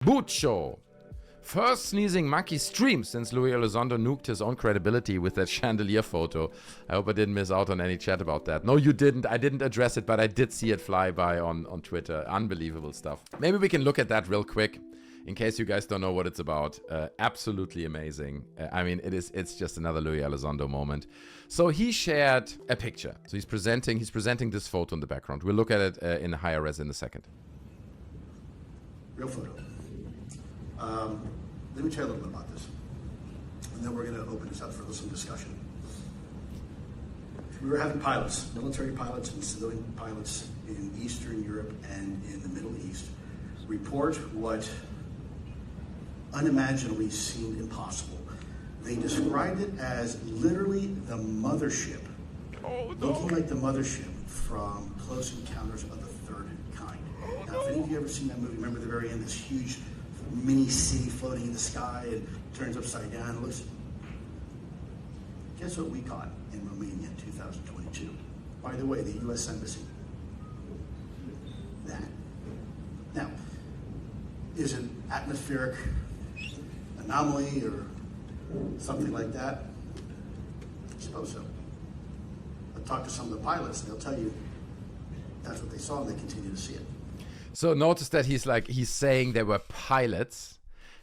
Boot Show. First sneezing monkey stream since Luis Elizondo nuked his own credibility with that chandelier photo. I hope I didn't miss out on any chat about that. No, you didn't. I didn't address it, but I did see it fly by on Twitter. Unbelievable stuff. Maybe we can look at that real quick, in case you guys don't know what it's about. Absolutely amazing. I mean, it's just another Luis Elizondo moment. So he shared a picture. So he's presenting this photo in the background. We'll look at it in higher res in a second. Real photo. Let me tell you a little bit about this, and then we're going to open this up for some discussion. We were having pilots, military pilots and civilian pilots in Eastern Europe and in the Middle East, report what unimaginably seemed impossible. They described it as literally the mothership, looking like the mothership from Close Encounters of the Third Kind. Now, if any of you ever seen that movie, remember at the very end, this huge mini city floating in the sky and turns upside down. It looks. Guess what we caught in Romania in 2022? By the way, the U.S. Embassy. That. Now, is it atmospheric anomaly or something like that? I suppose so. I talked to some of the pilots, and they'll tell you that's what they saw, and they continue to see it. So notice that he's saying there were pilots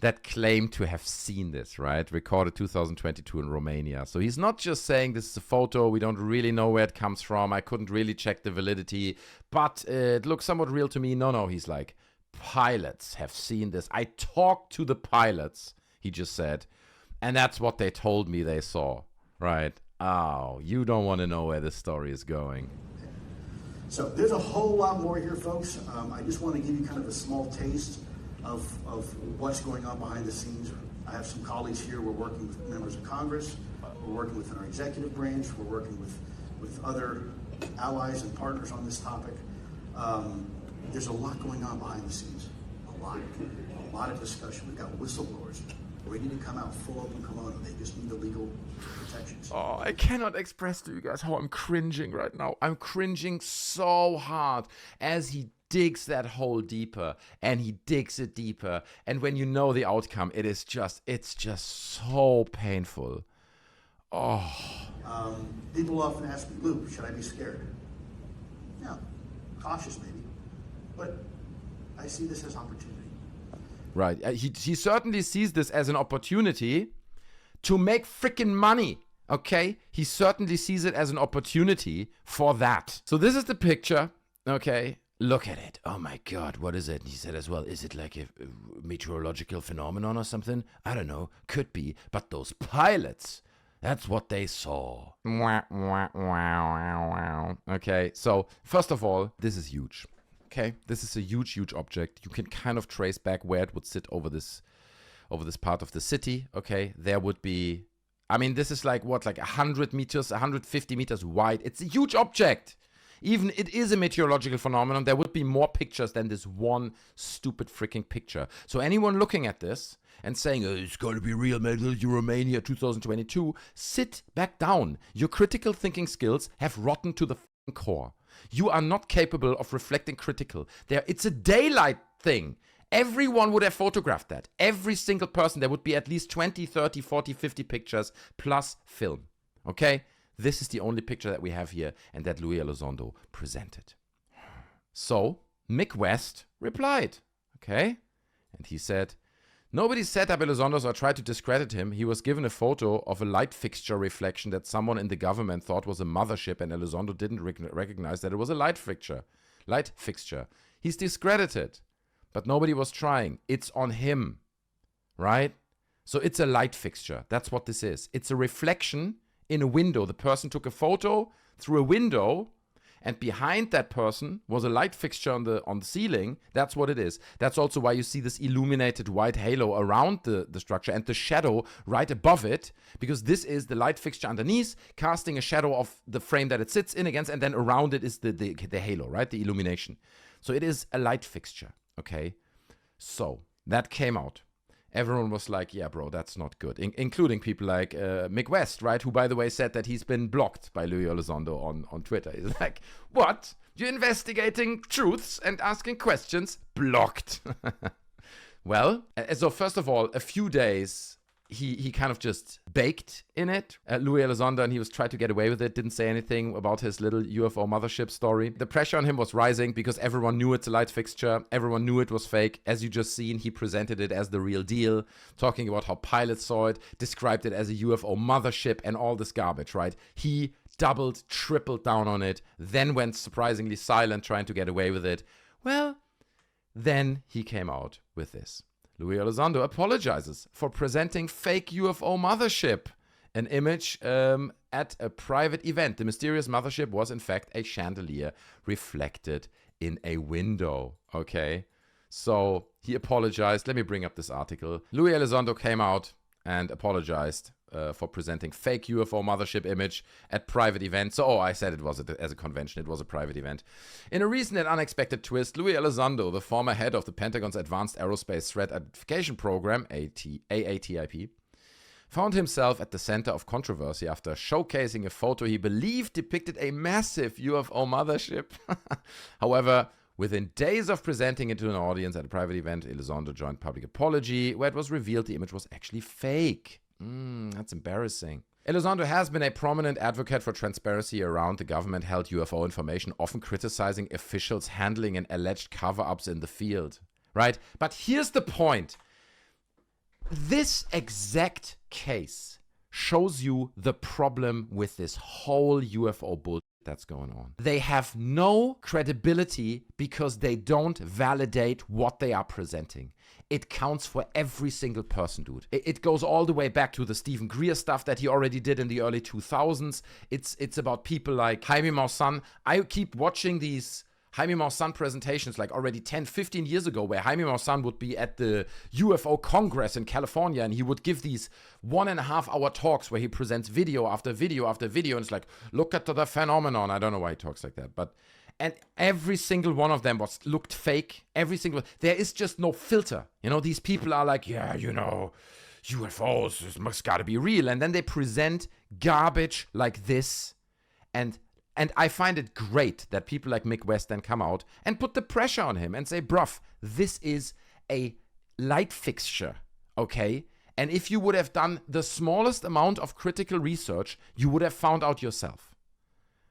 that claim to have seen this, right? Recorded 2022 in Romania. So he's not just saying this is a photo, we don't really know where it comes from, I couldn't really check the validity, but it looks somewhat real to me. No, he's like, pilots have seen this. I talked to the pilots, he just said, and that's what they told me they saw, right? Oh, you don't want to know where this story is going. So there's a whole lot more here, folks. I just want to give you kind of a small taste of what's going on behind the scenes. I have some colleagues here. We're working with members of Congress. We're working within our executive branch. We're working with other allies and partners on this topic. There's a lot going on behind the scenes. A lot of discussion. We've got whistleblowers ready to come out full open kimono. They just need the legal protections. Oh, I cannot express to you guys how I'm cringing right now. I'm cringing so hard as he digs that hole deeper, and he digs it deeper. And when you know the outcome, it's just so painful. Oh. People often ask me, Lou, should I be scared? Yeah, cautious maybe, but I see this as opportunity. Right. He certainly sees this as an opportunity to make freaking money. Okay? He certainly sees it as an opportunity for that. So this is the picture. Okay? Look at it. Oh my God, what is it? And he said as well, is it like a meteorological phenomenon or something? I don't know. Could be. But those pilots, that's what they saw. Okay? So, first of all, this is huge. Okay, this is a huge, huge object. You can kind of trace back where it would sit over this part of the city. Okay, there would be, I mean, this is like 100 meters, 150 meters wide. It's a huge object. Even it is a meteorological phenomenon. There would be more pictures than this one stupid freaking picture. So anyone looking at this and saying, oh, it's got to be real, Romania 2022, sit back down. Your critical thinking skills have rotten to the core. You are not capable of reflecting critical. It's a daylight thing. Everyone would have photographed that. Every single person. There would be at least 20, 30, 40, 50 pictures plus film. Okay? This is the only picture that we have here and that Luis Elizondo presented. So, Mick West replied. Okay? And he said, nobody set up Elizondo or tried to discredit him. He was given a photo of a light fixture reflection that someone in the government thought was a mothership, and Elizondo didn't recognize that it was a light fixture. He's discredited, but nobody was trying. It's on him, right? So it's a light fixture. That's what this is. It's a reflection in a window. The person took a photo through a window, and behind that person was a light fixture on the ceiling. That's what it is. That's also why you see this illuminated white halo around the structure and the shadow right above it, because this is the light fixture underneath, casting a shadow of the frame that it sits in against, and then around it is the halo, right? The illumination. So it is a light fixture, okay? So that came out. Everyone was like, yeah, bro, that's not good. Including people like Mick West, right? Who, by the way, said that he's been blocked by Luis Elizondo on Twitter. He's like, what? You're investigating truths and asking questions? Blocked. Well, so first of all, a few days he kind of just baked in it. Luis Elizondo, and he was trying to get away with it, didn't say anything about his little UFO mothership story. The pressure on him was rising because everyone knew it's a light fixture. Everyone knew it was fake. As you just seen, he presented it as the real deal, talking about how pilots saw it, described it as a UFO mothership and all this garbage, right? He doubled, tripled down on it, then went surprisingly silent, trying to get away with it. Well, then he came out with this. Luis Elizondo apologizes for presenting fake UFO mothership, an image at a private event. The mysterious mothership was in fact a chandelier reflected in a window, okay? So he apologized. Let me bring up this article. Luis Elizondo came out and apologized for presenting fake UFO mothership image at private event. So, I said it was as a convention. It was a private event. In a recent and unexpected twist, Luis Elizondo, the former head of the Pentagon's Advanced Aerospace Threat Identification Program, AATIP, found himself at the center of controversy after showcasing a photo he believed depicted a massive UFO mothership. However, within days of presenting it to an audience at a private event, Elizondo joined public apology, where it was revealed the image was actually fake. That's embarrassing. Elizondo has been a prominent advocate for transparency around the government-held UFO information, often criticizing officials handling and alleged cover-ups in the field. Right? But here's the point. This exact case shows you the problem with this whole UFO bullshit that's going on. They have no credibility because they don't validate what they are presenting. It counts for every single person, dude. It goes all the way back to the Stephen Greer stuff that he already did in the early 2000s. It's about people like Jaime Maussan. I keep watching these Jaime Maussan presentations like already 10, 15 years ago, where Jaime Maussan would be at the UFO Congress in California, and he would give these 1.5-hour talks where he presents video after video after video, and it's like, look at the phenomenon. I don't know why he talks like that, but and every single one of them looked fake. Every single, there is just no filter. You know, these people are like, yeah, you know, UFOs, this must gotta be real. And then they present garbage like this. And I find it great that people like Mick West then come out and put the pressure on him and say, bruv, this is a light fixture, okay? And if you would have done the smallest amount of critical research, you would have found out yourself.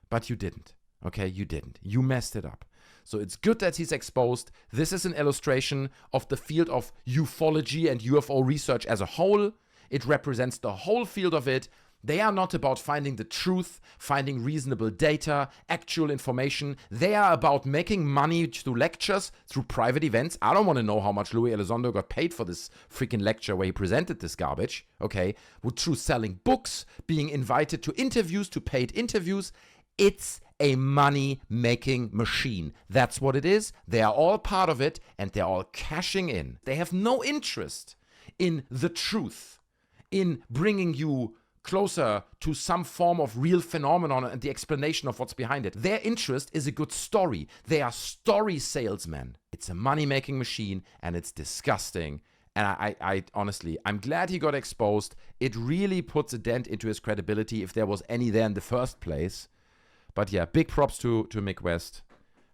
But you didn't. Okay, you didn't. You messed it up. So it's good that he's exposed. This is an illustration of the field of ufology and UFO research as a whole. It represents the whole field of it. They are not about finding the truth, finding reasonable data, actual information. They are about making money through lectures, through private events. I don't want to know how much Luis Elizondo got paid for this freaking lecture where he presented this garbage, okay? Through selling books, being invited to interviews, to paid interviews. It's a money-making machine. That's what it is. They are all part of it, and they're all cashing in. They have no interest in the truth, in bringing you closer to some form of real phenomenon and the explanation of what's behind it. Their interest is a good story. They are story salesmen. It's a money-making machine, and it's disgusting. And I honestly, I'm glad he got exposed. It really puts a dent into his credibility, if there was any there in the first place. But yeah, big props to Mick West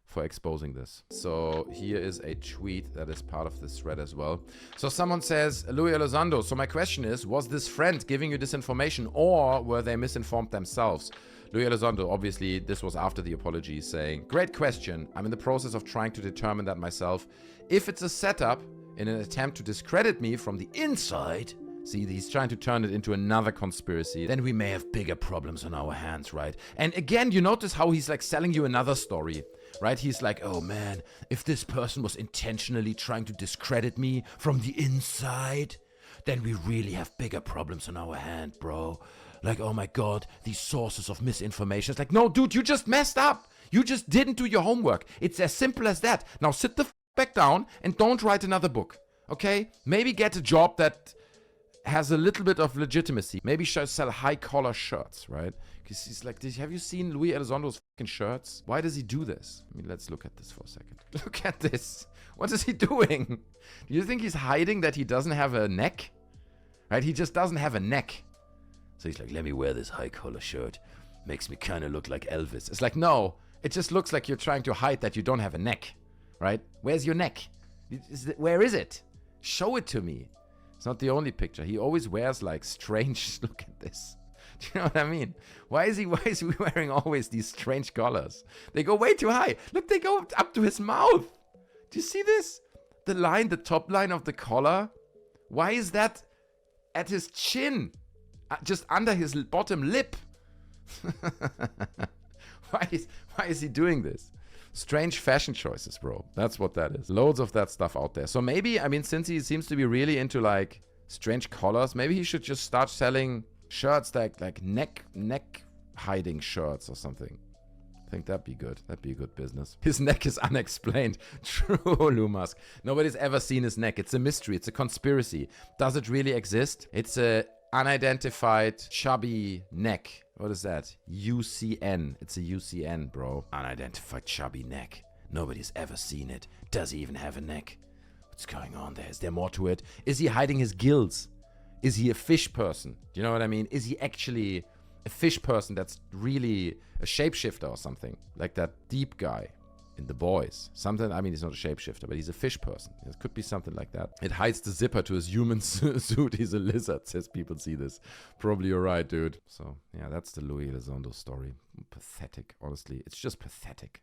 for exposing this. So here is a tweet that is part of this thread as well. So someone says, Luis Elizondo, so my question is, was this friend giving you this information, or were they misinformed themselves? Luis Elizondo, obviously, this was after the apology, saying, great question. I'm in the process of trying to determine that myself. If it's a setup in an attempt to discredit me from the inside, see, he's trying to turn it into another conspiracy, then we may have bigger problems on our hands, right? And again, you notice how he's like selling you another story, right? He's like, oh man, if this person was intentionally trying to discredit me from the inside, then we really have bigger problems on our hand, bro. Like, oh my God, these sources of misinformation. It's like, no, dude, you just messed up. You just didn't do your homework. It's as simple as that. Now sit the back down and don't write another book, okay? Maybe get a job that has a little bit of legitimacy. Maybe sell high-collar shirts, right? Because he's like, have you seen Luis Elizondo's fucking shirts? Why does he do this? I mean, let's look at this for a second. Look at this. What is he doing? Do you think he's hiding that he doesn't have a neck? Right? He just doesn't have a neck. So he's like, let me wear this high-collar shirt. Makes me kind of look like Elvis. It's like, no. It just looks like you're trying to hide that you don't have a neck. Right? Where's your neck? Where is it? Show it to me. It's not the only picture. He always wears like strange, look at this. Do you know what I mean? Why is he wearing always these strange collars? They go way too high. Look, they go up to his mouth. Do you see this? The top line of the collar. Why is that at his chin? Just under his bottom lip. Why is he doing this? Strange fashion choices, bro. That's what that is. Loads of that stuff out there. So maybe, I mean, since he seems to be really into like strange collars, maybe he should just start selling shirts like neck hiding shirts or something. I think that'd be good. That'd be a good business. His neck is unexplained. True, Lou Musk. Nobody's ever seen his neck. It's a mystery. It's a conspiracy. Does it really exist? It's a unidentified chubby neck. What is that? UCN. It's a UCN, bro. Unidentified chubby neck. Nobody's ever seen it. Does he even have a neck? What's going on there? Is there more to it? Is he hiding his gills? Is he a fish person? Do you know what I mean? Is he actually a fish person that's really a shapeshifter or something? Like that deep guy in The Boys. Something, I mean, he's not a shapeshifter, but he's a fish person. It could be something like that. It hides the zipper to his human suit. He's a lizard, says people see this. Probably you're right, dude. So, yeah, that's the Luis Elizondo story. Pathetic, honestly. It's just pathetic.